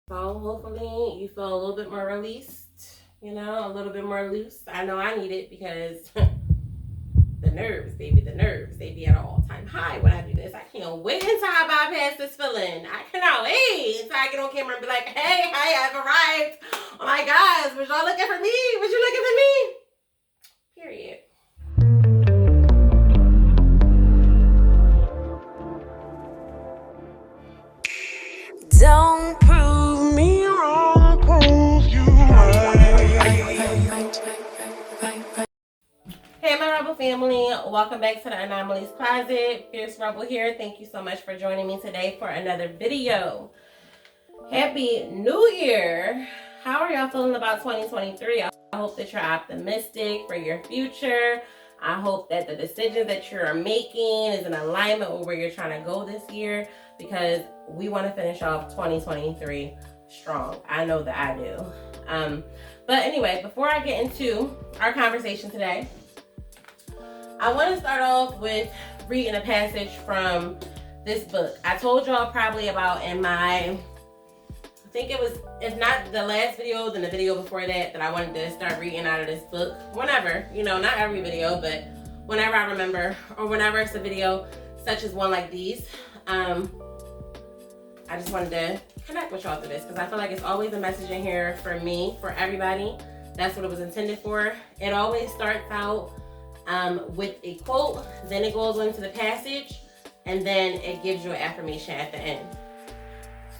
So hopefully you feel a little bit more released, a little bit more loose. I know I need it because the nerves, baby, the nerves, they be at an all-time high when I do this. I can't wait until I bypass this feeling. I cannot wait until I get on camera and be like, hey, I've arrived. Oh my gosh, was y'all looking for me? Was you looking for me? Period. Don't prove me wrong, prove you right. Hey, my Rebel family. Welcome back to the Anomalies Closet. Fierce Rebel here. Thank you so much for joining me today for another video. Happy New Year. How are y'all feeling about 2023? I hope that you're optimistic for your future. I hope that the decisions that you're making is in alignment with where you're trying to go this year, because we want to finish off 2023 strong. I know that I do. But anyway, before I get into our conversation today, I want to start off with reading a passage from this book. I told y'all probably about in my, I think it was, if not the last video, then the video before that I wanted to start reading out of this book. Whenever, not every video, but whenever I remember, or whenever it's a video such as one like these. I just wanted to connect with y'all through this because I feel like it's always a message in here for me, for everybody. That's what it was intended for. It always starts out with a quote, then it goes into the passage, and then it gives you an affirmation at the end.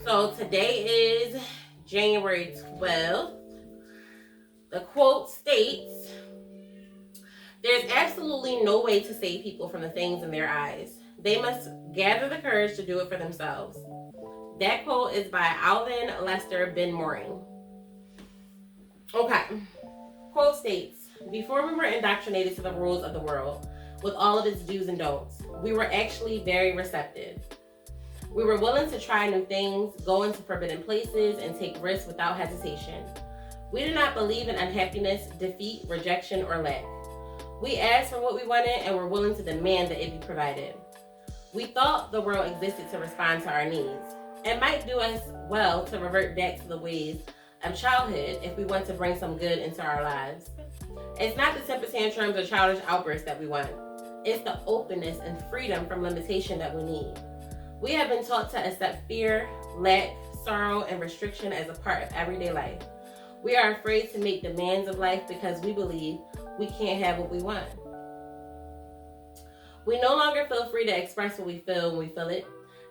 So today is January 12th. The quote states, "There's absolutely no way to save people from the things in their eyes. They must gather the courage to do it for themselves." That quote is by Alvin Lester Benmoring. Okay. Quote states, "Before we were indoctrinated to the rules of the world, with all of its do's and don'ts, we were actually very receptive. We were willing to try new things, go into forbidden places, and take risks without hesitation. We did not believe in unhappiness, defeat, rejection, or lack. We asked for what we wanted and were willing to demand that it be provided. We thought the world existed to respond to our needs. It might do us well to revert back to the ways of childhood if we want to bring some good into our lives. It's not the temper tantrums or childish outbursts that we want. It's the openness and freedom from limitation that we need. We have been taught to accept fear, lack, sorrow, and restriction as a part of everyday life. We are afraid to make demands of life because we believe we can't have what we want. We no longer feel free to express what we feel when we feel it.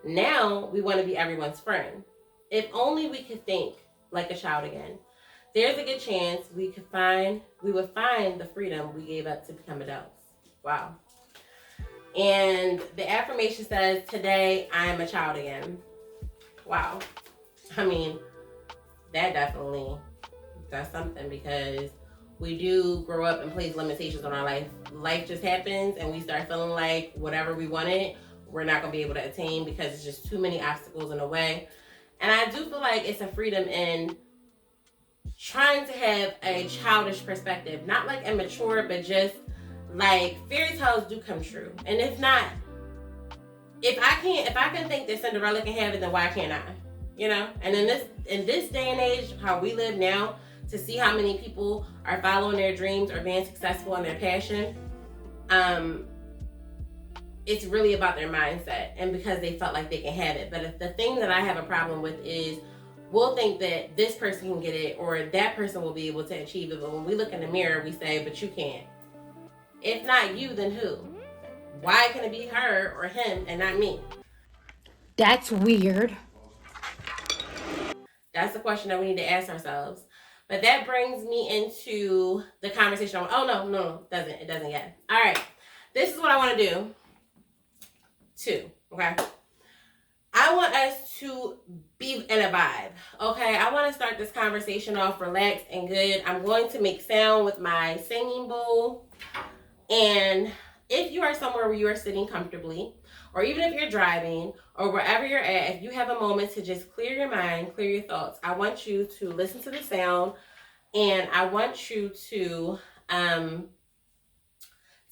Now we want to be everyone's friend. If only we could think like a child again. There's a good chance we would find the freedom we gave up to become adults." Wow. And the affirmation says, "Today I am a child again." Wow. I mean, that definitely does something, because we do grow up and place limitations on our life. Life just happens and we start feeling like whatever we wanted, we're not going to be able to attain because it's just too many obstacles in the way. And I do feel like it's a freedom in trying to have a childish perspective, not like immature, but just like fairy tales do come true. And if not, if I can think that Cinderella can have it, then why can't I? And in this day and age, how we live now, to see how many people are following their dreams or being successful in their passion, it's really about their mindset and because they felt like they can have it. But if the thing that I have a problem with is we'll think that this person can get it or that person will be able to achieve it. But when we look in the mirror, we say, but you can't. If not you, then who? Why can it be her or him and not me? That's weird. That's the question that we need to ask ourselves. But that brings me into the conversation. Oh, no, it doesn't yet. All right. This is what I want to do too, okay? I want us to be in a vibe, okay? I want to start this conversation off relaxed and good. I'm going to make sound with my singing bowl. And if you are somewhere where you are sitting comfortably, or even if you're driving, or wherever you're at, if you have a moment to just clear your mind, clear your thoughts, I want you to listen to the sound, and I want you to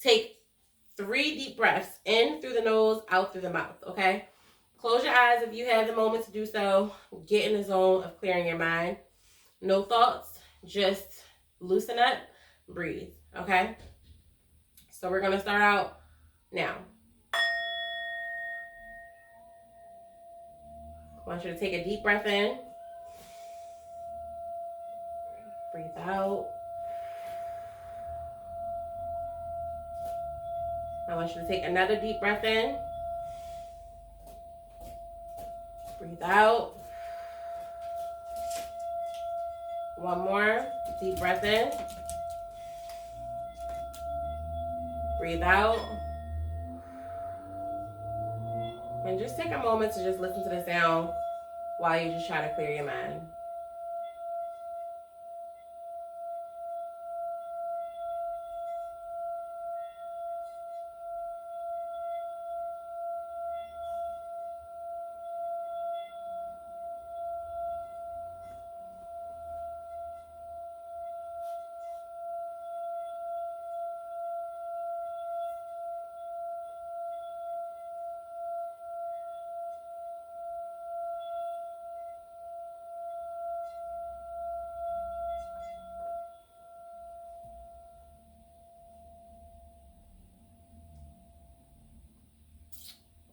take 3 deep breaths in through the nose, out through the mouth, okay? Close your eyes if you have the moment to do so. Get in the zone of clearing your mind. No thoughts, just loosen up, breathe, okay? So we're gonna start out now. I want you to take a deep breath in. Breathe out. I want you to take another deep breath in. Breathe out. One more deep breath in. Breathe out. And just take a moment to just listen to the sound while you just try to clear your mind.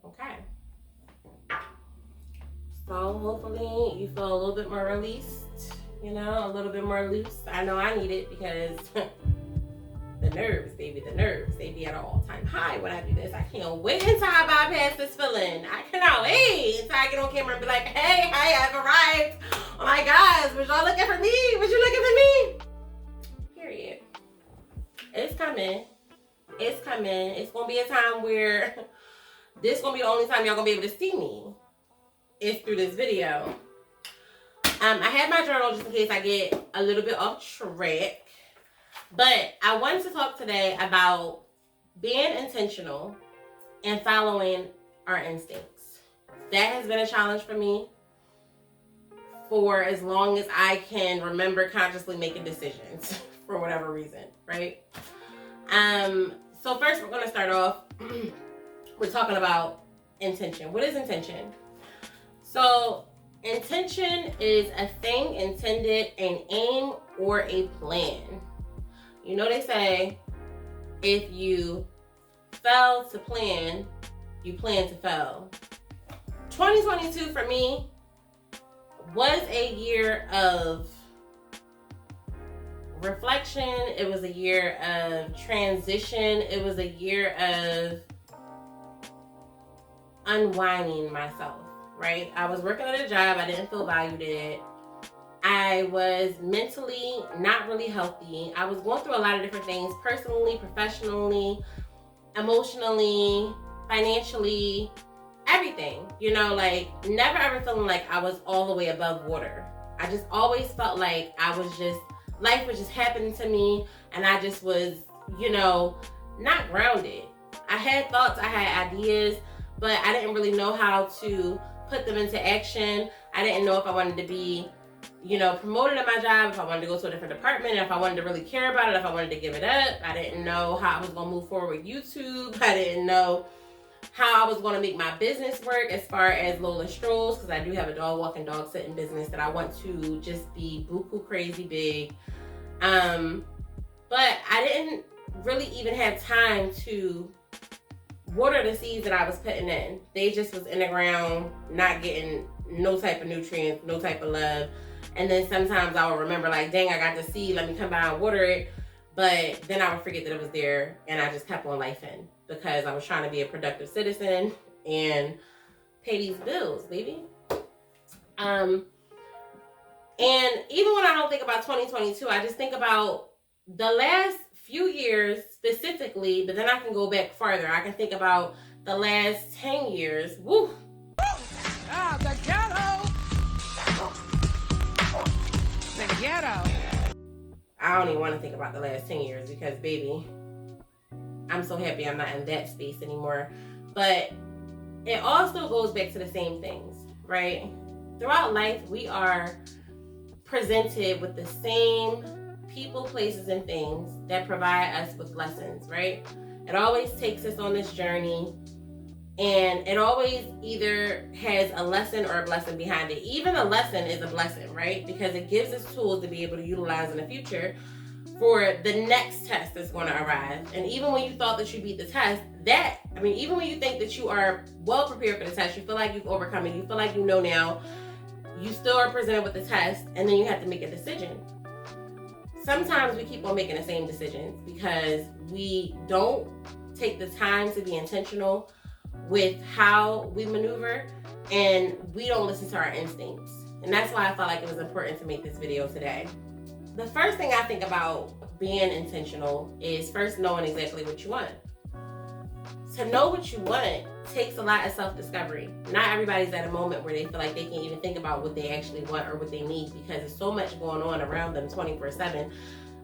Okay. So hopefully you feel a little bit more released, a little bit more loose. I know I need it because the nerves, baby, they be at an all-time high when I do this. I can't wait until I bypass this feeling. I cannot wait until I get on camera and be like, hey, I've arrived. Oh my gosh, was y'all looking for me? Was you looking for me? Period. It's coming. It's coming. It's going to be a time where this is going to be the only time y'all going to be able to see me. Is through this video. I had my journal just in case I get a little bit off track. But I wanted to talk today about being intentional and following our instincts. That has been a challenge for me for as long as I can remember consciously making decisions for whatever reason, right? So first we're going to start off. We're talking about intention. What is intention? So intention is a thing intended, an aim, or a plan. They say if you fail to plan, you plan to fail. 2022 for me was a year of reflection. It was a year of transition. It was a year of unwinding myself, right? I was working at a job I didn't feel valued in. I was mentally not really healthy. I was going through a lot of different things, personally, professionally, emotionally, financially, everything. Never ever feeling like I was all the way above water. I just always felt like life was just happening to me, and I just was, not grounded. I had thoughts, I had ideas, but I didn't really know how to put them into action. I didn't know if I wanted to be, promoted at my job, if I wanted to go to a different department, if I wanted to really care about it, if I wanted to give it up. I didn't know how I was going to move forward with YouTube. I didn't know how I was going to make my business work as far as Lola Strolls, because I do have a dog walking, dog sitting business that I want to just be buku crazy big. But I didn't really even have time to water the seeds that I was putting in. They just was in the ground, not getting no type of nutrients, no type of love. And then sometimes I would remember like, dang, I got the seed, let me come by and water it. But then I would forget that it was there, and I just kept on lifing because I was trying to be a productive citizen and pay these bills, baby. And even when I don't think about 2022, I just think about the last few years specifically, but then I can go back farther. I can think about the last 10 years. Woo! Ah, the ghetto! The ghetto! I don't even want to think about the last 10 years because, baby, I'm so happy I'm not in that space anymore. But it also goes back to the same things, right? Throughout life, we are presented with the same people, places, and things that provide us with lessons, right? It always takes us on this journey And it always either has a lesson or a blessing behind it. Even a lesson is a blessing, right? Because it gives us tools to be able to utilize in the future for the next test that's going to arise. And even when you thought that you beat the test, even when you think that you are well prepared for the test, you feel like you've overcome it, you feel like you know now, you still are presented with the test, and then you have to make a decision. Sometimes we keep on making the same decisions because we don't take the time to be intentional with how we maneuver, and we don't listen to our instincts. And that's why I felt like it was important to make this video today. The first thing I think about being intentional is first knowing exactly what you want. To know what you want takes a lot of self-discovery. Not everybody's at a moment where they feel like they can't even think about what they actually want or what they need, because there's so much going on around them 24/7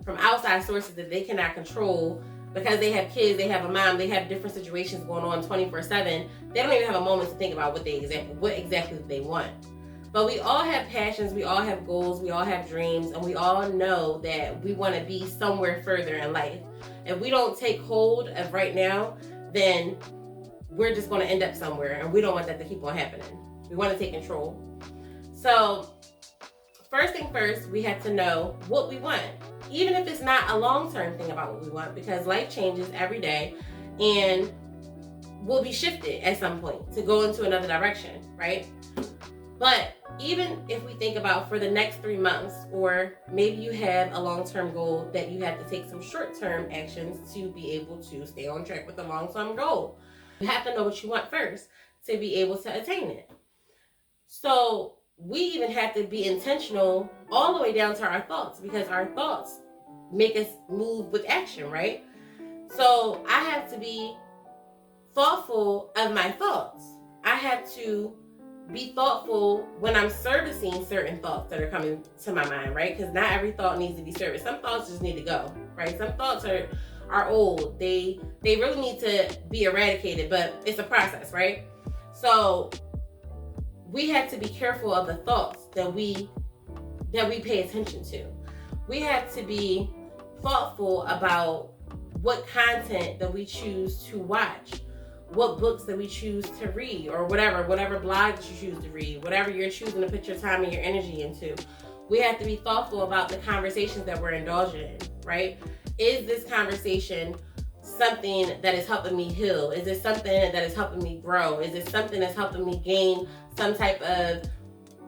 from outside sources that they cannot control, because they have kids, they have a mom, they have different situations going on 24/7. They don't even have a moment to think about what exactly they want. But we all have passions, we all have goals, we all have dreams, and we all know that we want to be somewhere further in life. If we don't take hold of right now, then we're just going to end up somewhere, and we don't want that to keep on happening. We want to take control. So first thing first, we have to know what we want, even if it's not a long-term thing about what we want, because life changes every day and we'll be shifted at some point to go into another direction, right? But even if we think about for the next 3 months, or maybe you have a long-term goal that you have to take some short-term actions to be able to stay on track with the long-term goal. You have to know what you want first to be able to attain it. So we even have to be intentional all the way down to our thoughts, because our thoughts make us move with action, right? So I have to be thoughtful of my thoughts. I have to be thoughtful when I'm servicing certain thoughts that are coming to my mind, right? Because not every thought needs to be serviced. Some thoughts just need to go, right? Some thoughts are old. They really need to be eradicated, but it's a process, right? So we have to be careful of the thoughts that we pay attention to. We have to be thoughtful about what content that we choose to watch, what books that we choose to read, or whatever blog that you choose to read, whatever you're choosing to put your time and your energy into. We have to be thoughtful about the conversations that we're indulging in, right? Is this conversation something that is helping me heal? Is it something that is helping me grow? Is it something that's helping me gain some type of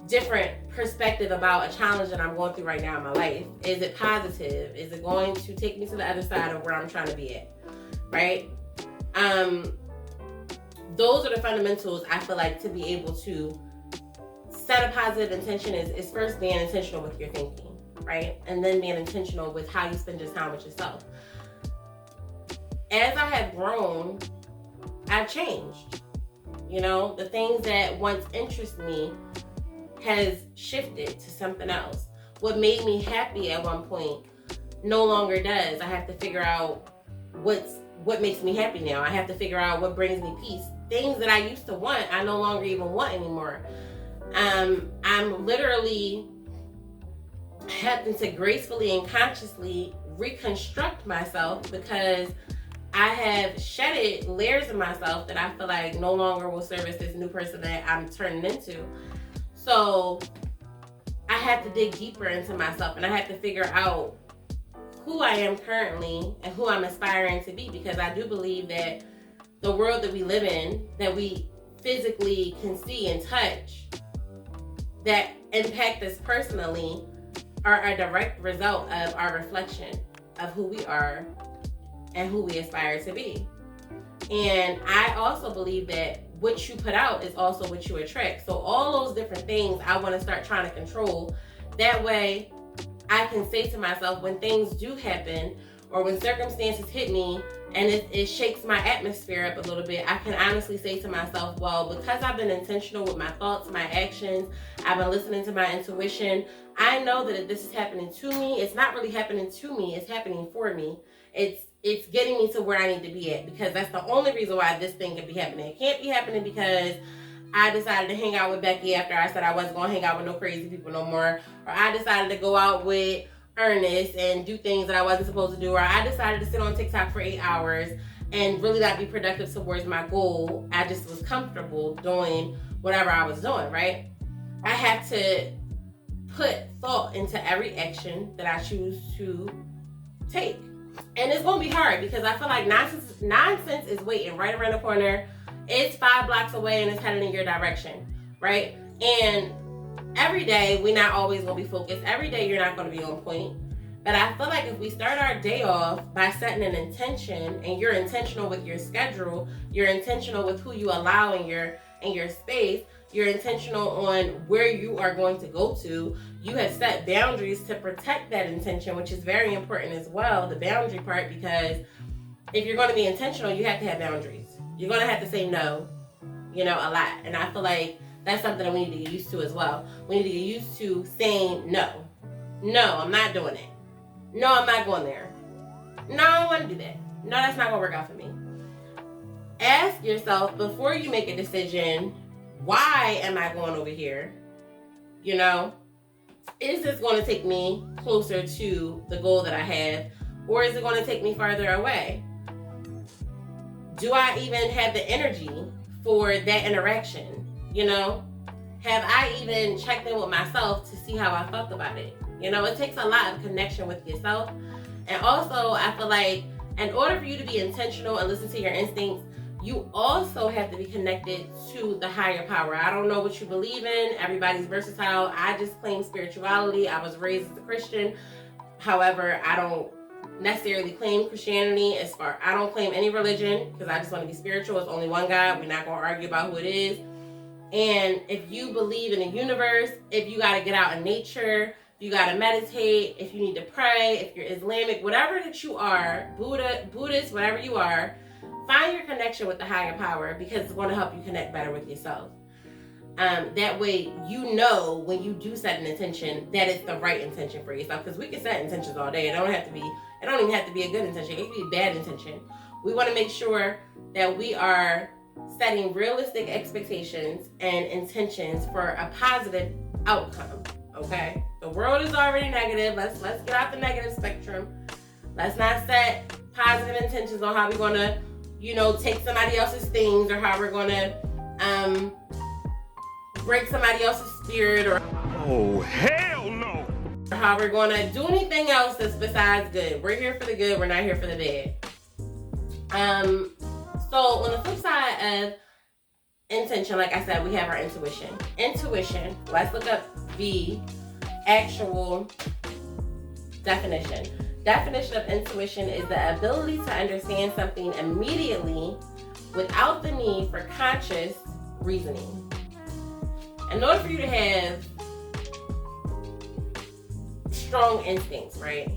different perspective about a challenge that I'm going through right now in my life? Is it positive? Is it going to take me to the other side of where I'm trying to be at, right? Those are the fundamentals, I feel like, to be able to set a positive intention is first being intentional with your thinking, right? And then being intentional with how you spend your time with yourself. As I have grown, I've changed. You know, the things that once interest me has shifted to something else. What made me happy at one point no longer does. I have to figure out what makes me happy now. I have to figure out what brings me peace. Things that I used to want, I no longer even want anymore. I'm literally having to gracefully and consciously reconstruct myself, because I have shedded layers of myself that I feel like no longer will service this new person that I'm turning into. So I have to dig deeper into myself, and I have to figure out who I am currently and who I'm aspiring to be, because I do believe that the world that we live in, that we physically can see and touch, that impact us personally, are a direct result of our reflection of who we are and who we aspire to be. And I also believe that what you put out is also what you attract. So all those different things I want to start trying to control. That way I can say to myself, when things do happen, or when circumstances hit me and it shakes my atmosphere up a little bit, I can honestly say to myself, well, because I've been intentional with my thoughts, my actions, I've been listening to my intuition, I know that if this is happening to me, it's not really happening to me, it's happening for me. It's getting me to where I need to be at, because that's the only reason why this thing could be happening. It can't be happening because I decided to hang out with Becky after I said I wasn't going to hang out with no crazy people no more, or I decided to go out with Ernest and do things that I wasn't supposed to do, or I decided to sit on TikTok for 8 hours. and really not be productive towards my goal. I just was comfortable doing whatever I was doing, right? I have to put thought into every action that I choose to take. And it's going to be hard because I feel like nonsense is waiting right around the corner. It's 5 blocks away and it's headed in your direction, right? And every day, we're not always going to be focused. Every day, you're not going to be on point. But I feel like if we start our day off by setting an intention, and you're intentional with your schedule, you're intentional with who you allow in your space, you're intentional on where you are going to go to, you have set boundaries to protect that intention, which is very important as well, the boundary part, because if you're going to be intentional, you have to have boundaries. You're going to have to say no, a lot. And I feel like that's something that we need to get used to as well. We need to get used to saying no. No, I'm not doing it. No, I'm not going there. No, I don't want to do that. No, that's not going to work out for me. Ask yourself before you make a decision, why am I going over here? Is this going to take me closer to the goal that I have? Or is it going to take me farther away? Do I even have the energy for that interaction? Have I even checked in with myself to see how I felt about it? It takes a lot of connection with yourself. And also, I feel like in order for you to be intentional and listen to your instincts, you also have to be connected to the higher power. I don't know what you believe in. Everybody's versatile. I just claim spirituality. I was raised as a Christian. However, I don't necessarily claim Christianity I don't claim any religion because I just want to be spiritual. It's only one God. We're not going to argue about who it is. And if you believe in the universe, if you got to get out in nature, you got to meditate, if you need to pray, if you're Islamic, whatever that you are, Buddhist, whatever you are, find your connection with the higher power because it's going to help you connect better with yourself. That way, when you do set an intention, that it's the right intention for yourself. Because we can set intentions all day. It don't even have to be a good intention. It can be a bad intention. We want to make sure that we are setting realistic expectations and intentions for a positive outcome. Okay? The world is already negative. Let's get out the negative spectrum. Let's not set positive intentions on how we're going to, take somebody else's things or how we're going to break somebody else's spirit or hell no! Or how we're going to do anything else that's besides good. We're here for the good. We're not here for the bad. So on the flip side of intention, like I said, we have our intuition. Intuition, let's look up the actual definition. Definition of intuition is the ability to understand something immediately without the need for conscious reasoning. In order for you to have strong instincts, right,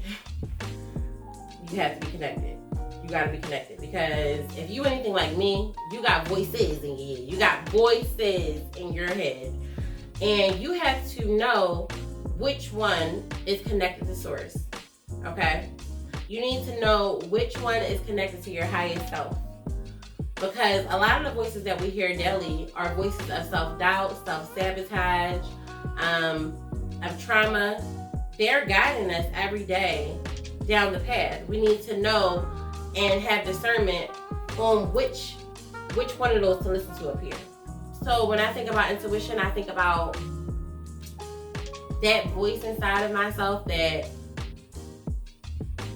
you have to be connected. You got to be connected because if you anything like me, you got voices in your head. You got voices in your head. And you have to know which one is connected to source. Okay? You need to know which one is connected to your highest self. Because a lot of the voices that we hear daily are voices of self-doubt, self-sabotage, of trauma. They're guiding us every day down the path. We need to know and have discernment on which one of those to listen to up here. So when I think about intuition, I think about that voice inside of myself that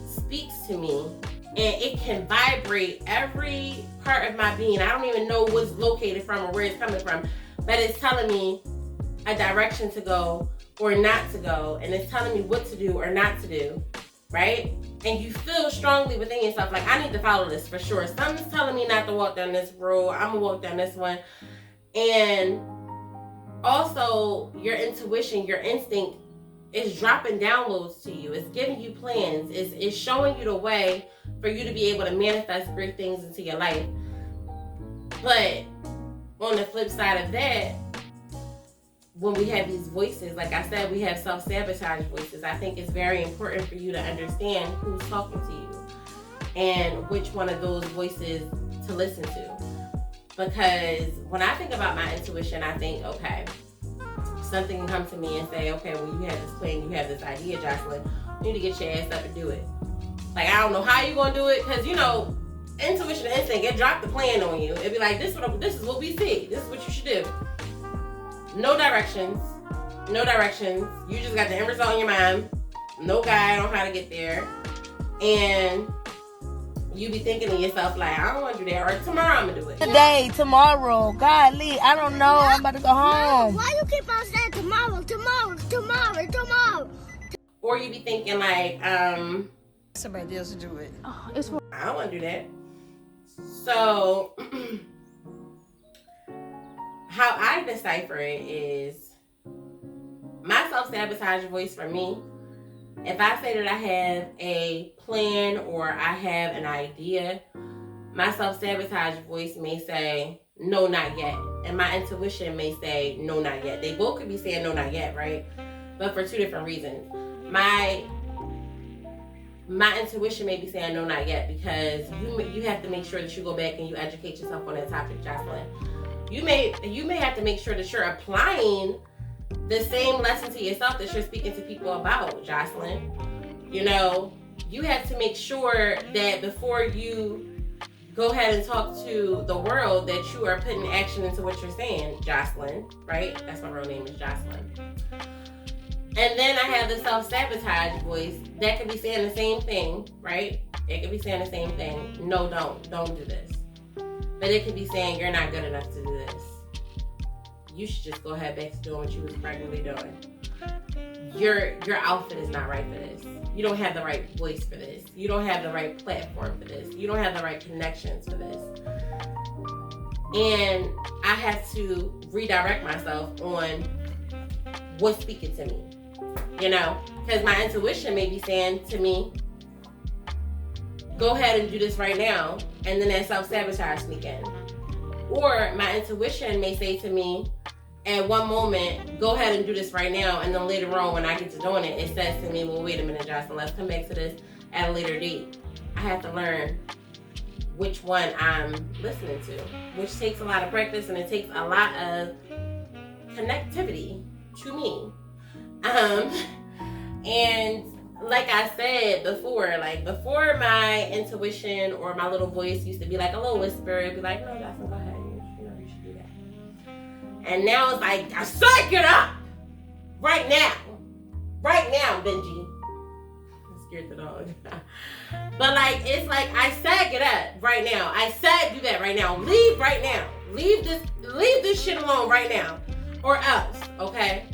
speaks to me, and it can vibrate every part of my being. I don't even know what's located from or where it's coming from, but it's telling me a direction to go or not to go, and it's telling me what to do or not to do, right? And you feel strongly within yourself, like, I need to follow this for sure. Something's telling me not to walk down this road. I'm gonna walk down this one. And also, your intuition, your instinct is dropping downloads to you. It's giving you plans. It's showing you the way for you to be able to manifest great things into your life. But on the flip side of that, when we have these voices, like I said, we have self-sabotage voices. I think it's very important for you to understand who's talking to you and which one of those voices to listen to. Because when I think about my intuition, I think, okay, something can come to me and say, okay, well, you have this plan, you have this idea, Jocelyn. You need to get your ass up and do it. Like, I don't know how you're going to do it because, intuition and instinct, it dropped the plan on you. It'd be like, this is what we see. This is what you should do. No directions. No directions. You just got the end result in your mind. No guide on how to get there. And you be thinking to yourself, like, I don't want to do that. Or tomorrow I'm going to do it. Today, tomorrow, golly, I don't know. I'm about to go home. Why you keep on saying tomorrow? Or you be thinking like, Somebody else do it. Oh, it's for I don't want to do that. So, how I decipher it is my self-sabotage voice for me. If I say that I have a plan or I have an idea, my self-sabotage voice may say, no, not yet. And my intuition may say, no, not yet. They both could be saying no, not yet, right? But for two different reasons. My intuition may be saying no, not yet, because you have to make sure that you go back and you educate yourself on that topic, Jocelyn. You may have to make sure that you're applying the same lesson to yourself that you're speaking to people about, Jocelyn. You know, you have to make sure that before you go ahead and talk to the world that you are putting action into what you're saying, Jocelyn, right? That's my real name is Jocelyn. And then I have the self-sabotage voice that could be saying the same thing, right? It could be saying the same thing. No, don't do this. But it could be saying you're not good enough to do this. You should just go ahead back to doing what you was regularly doing. Your outfit is not right for this. You don't have the right voice for this. You don't have the right platform for this. You don't have the right connections for this. And I have to redirect myself on what's speaking to me. You know, because my intuition may be saying to me, go ahead and do this right now, and then that self-sabotage sneak in. Or my intuition may say to me, at one moment, go ahead and do this right now, and then later on when I get to doing it, it says to me, well, wait a minute, Jocelyn, let's come back to this at a later date. I have to learn which one I'm listening to, which takes a lot of practice, and it takes a lot of connectivity to me. And like I said before, like before my intuition or my little voice used to be like a little whisper, it'd be like, no, Jocelyn, go ahead, you should do that. And now it's like, I suck it up right now, Benji. I scared the dog. But like, it's like, I said get up right now. I said do that right now. Leave right now. Leave this shit alone right now, or else, okay?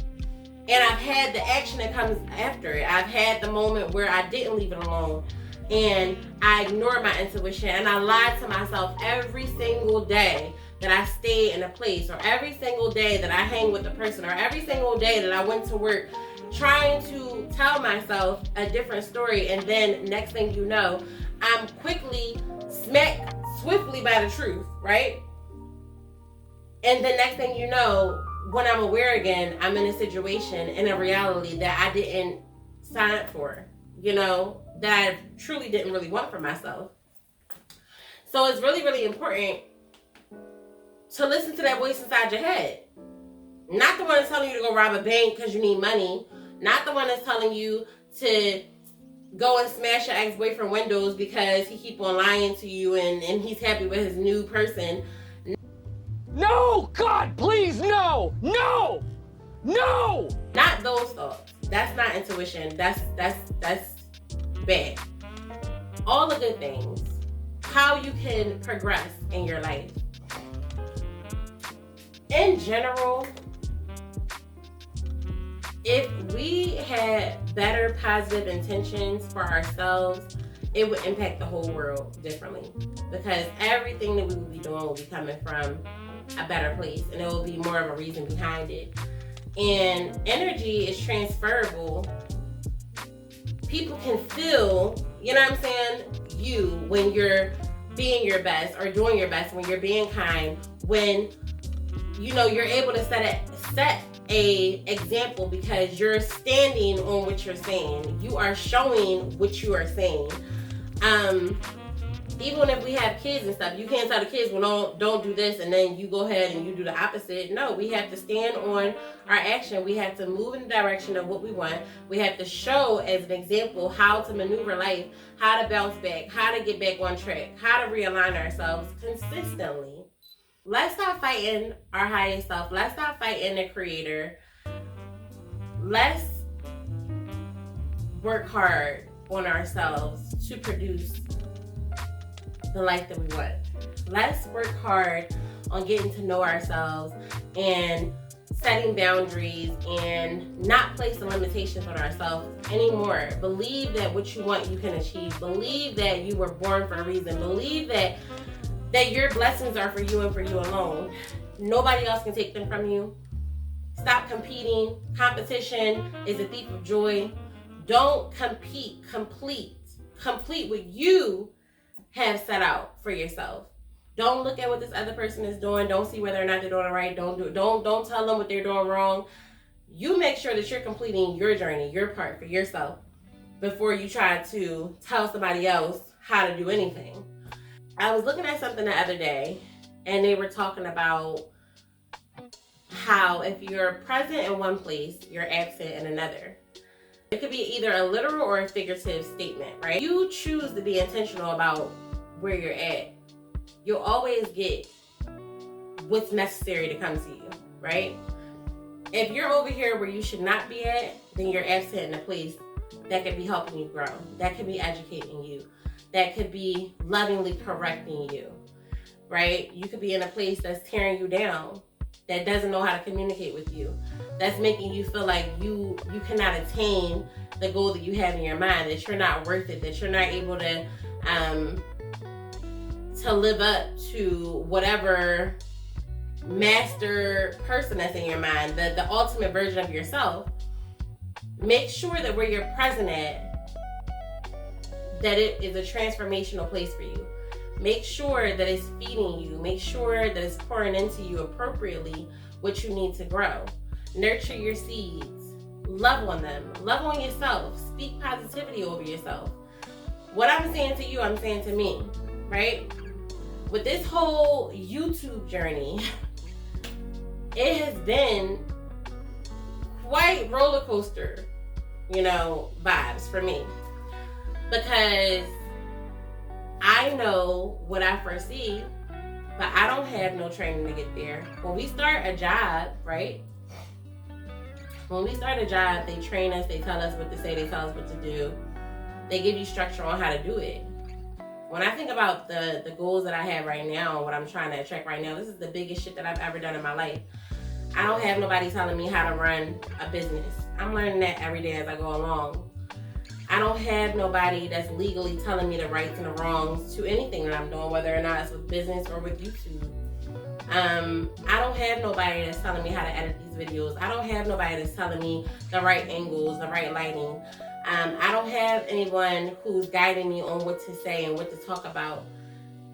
And I've had the action that comes after it. I've had the moment where I didn't leave it alone and I ignored my intuition and I lied to myself every single day that I stayed in a place, or every single day that I hang with a person, or every single day that I went to work trying to tell myself a different story. And then next thing you know, I'm quickly smacked swiftly by the truth, right? And then next thing you know, when I'm aware again, I'm in a situation, in a reality that I didn't sign up for, you know, that I truly didn't really want for myself. So it's really, really important to listen to that voice inside your head. Not the one that's telling you to go rob a bank because you need money. Not the one that's telling you to go and smash your ex-boyfriend windows because he keep on lying to you and he's happy with his new person. No! God, please, no! No! No! Not those thoughts. That's not intuition. That's bad. All the good things. How you can progress in your life. In general, if we had better positive intentions for ourselves, it would impact the whole world differently. Because everything that we would be doing will be coming from a better place, and there will be more of a reason behind it. And energy is transferable. People can feel, you know what I'm saying, you when you're being your best or doing your best, when you're being kind, when you know you're able to set a example because you're standing on what you're saying. You are showing what you are saying. Even if we have kids and stuff, you can't tell the kids, well, don't do this, and then you go ahead and you do the opposite. No, we have to stand on our action. We have to move in the direction of what we want. We have to show as an example how to maneuver life, how to bounce back, how to get back on track, how to realign ourselves consistently. Let's stop fighting our highest self. Let's stop fighting the creator. Let's work hard on ourselves to produce the life that we want. Let's work hard on getting to know ourselves and setting boundaries and not placing limitations on ourselves anymore. Believe that what you want you can achieve. Believe that you were born for a reason. Believe that your blessings are for you and for you alone. Nobody else can take them from you. Stop competing. Competition is a thief of joy. Don't compete. Complete what you have set out for yourself. Don't look at what this other person is doing. Don't see whether or not they're doing it right. Don't tell them what they're doing wrong. You make sure that you're completing your journey, your part for yourself, before you try to tell somebody else how to do anything. I was looking at something the other day, and they were talking about how if you're present in one place, you're absent in another. It could be either a literal or a figurative statement, right? You choose to be intentional about where you're at. You'll always get what's necessary to come to you, right? If you're over here where you should not be at, then you're absent in a place that could be helping you grow, that could be educating you, that could be lovingly correcting you, right? You could be in a place that's tearing you down, that doesn't know how to communicate with you, that's making you feel like you cannot attain the goal that you have in your mind, that you're not worth it, that you're not able to live up to whatever master person that's in your mind, the ultimate version of yourself. Make sure that where you're present at, that it is a transformational place for you. Make sure that it's feeding you. Make sure that it's pouring into you appropriately what you need to grow. Nurture your seeds. Love on them. Love on yourself. Speak positivity over yourself. What I'm saying to you, I'm saying to me, right? With this whole YouTube journey, it has been quite roller coaster, vibes for me. Because I know what I foresee, but I don't have no training to get there. When we start a job, right? When we start a job, they train us, they tell us what to say, they tell us what to do. They give you structure on how to do it. When I think about the goals that I have right now, what I'm trying to attract right now, this is the biggest shit that I've ever done in my life. I don't have nobody telling me how to run a business. I'm learning that every day as I go along. I don't have nobody that's legally telling me the rights and the wrongs to anything that I'm doing, whether or not it's with business or with YouTube. I don't have nobody that's telling me how to edit these videos. I don't have nobody that's telling me the right angles, the right lighting. I don't have anyone who's guiding me on what to say and what to talk about.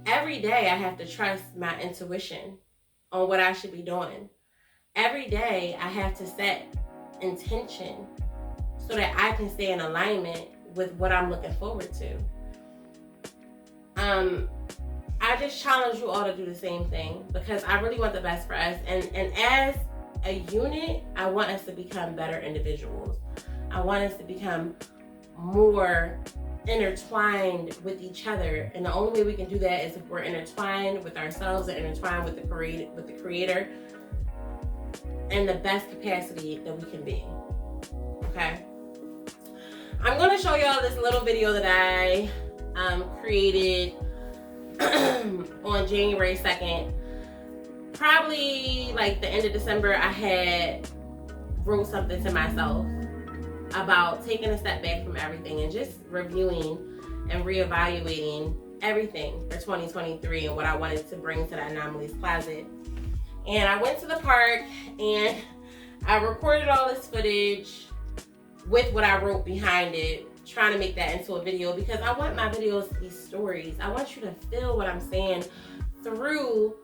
Every day I have to trust my intuition on what I should be doing. Every day I have to set intention so that I can stay in alignment with what I'm looking forward to. I just challenge you all to do the same thing because I really want the best for us. And as a unit, I want us to become better individuals. I want us to become more intertwined with each other. And the only way we can do that is if we're intertwined with ourselves and intertwined with the creator in the best capacity that we can be. Okay? I'm going to show y'all this little video that I created on January 2nd. Probably like the end of December, I had wrote something to myself about taking a step back from everything and just reviewing and reevaluating everything for 2023 and what I wanted to bring to the Anomalies Closet. And I went to the park and I recorded all this footage with what I wrote behind it, trying to make that into a video because I want my videos to be stories. I want you to feel what I'm saying through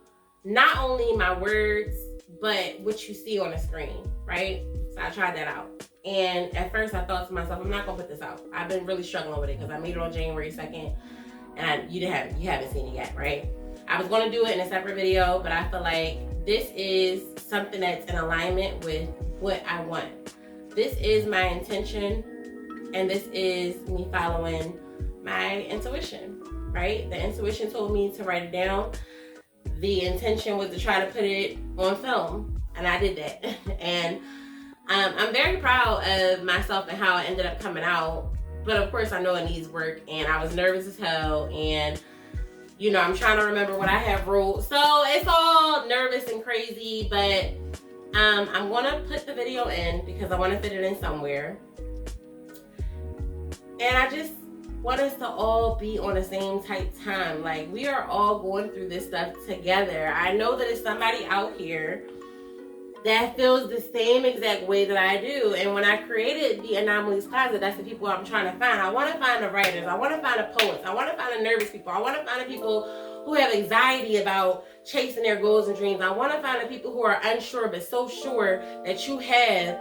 not only my words, but what you see on the screen, right? So I tried that out. And at first I thought to myself, I'm not gonna put this out. I've been really struggling with it because I made it on January 2nd. and you haven't seen it yet, right? I was going to do it in a separate video, but I feel like this is something that's in alignment with what I want. This is my intention, and this is me following my intuition, right? The intuition told me to write it down. The intention was to try to put it on film, and I did that. And I'm very proud of myself and how it ended up coming out. But of course, I know it needs work, and I was nervous as hell, and you know, I'm trying to remember what I have wrote. So it's all nervous and crazy, but I'm gonna put the video in because I want to fit it in somewhere. And I just want us to all be on the same tight time. Like, we are all going through this stuff together. I know that it's somebody out here that feels the same exact way that I do. And when I created the Anomalies Closet, that's the people I'm trying to find. I want to find the writers. I want to find the poets. I want to find the nervous people. I want to find the people who have anxiety about chasing their goals and dreams. I want to find the people who are unsure but so sure that you have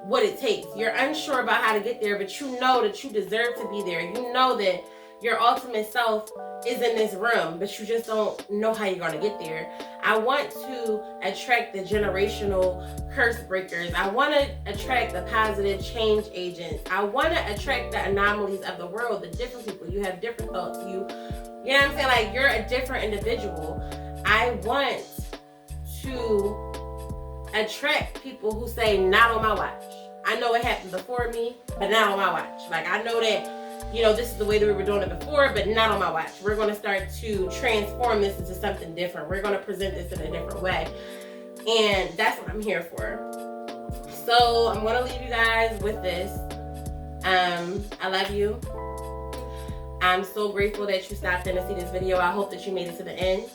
what it takes. You're unsure about how to get there, but you know that you deserve to be there. You know that your ultimate self is in this room, but you just don't know how you're going to get there. I want to attract the generational curse breakers. I want to attract the positive change agents. I want to attract the anomalies of the world, the different people. You have different thoughts. You know what I'm saying? Like, you're a different individual. I want to attract people who say, not on my watch. I know it happened before me, but not on my watch. Like, I know that, you know, this is the way that we were doing it before, but not on my watch. We're going to start to transform this into something different. We're going to present this in a different way. And that's what I'm here for. So I'm going to leave you guys with this. I love you. I'm so grateful that you stopped in to see this video. I hope that you made it to the end.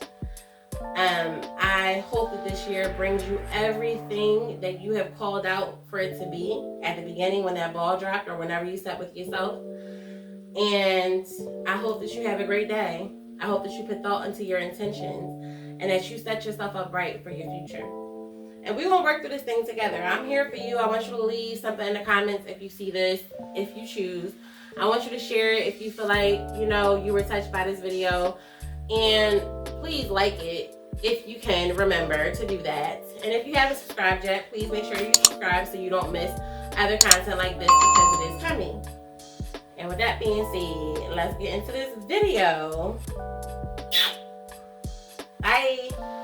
I hope that this year brings you everything that you have called out for it to be at the beginning when that ball dropped or whenever you sat with yourself. And I hope that you have a great day. I hope that you put thought into your intentions and that you set yourself up right for your future. And we're going to work through this thing together. I'm here for you. I want you to leave something in the comments if you see this, if you choose. I want you to share it if you feel like, you know, you were touched by this video. And please like it if you can. Remember to do that. And if you haven't subscribed yet, please make sure you subscribe so you don't miss other content like this because it is coming. And with that being said, let's get into this video. Bye.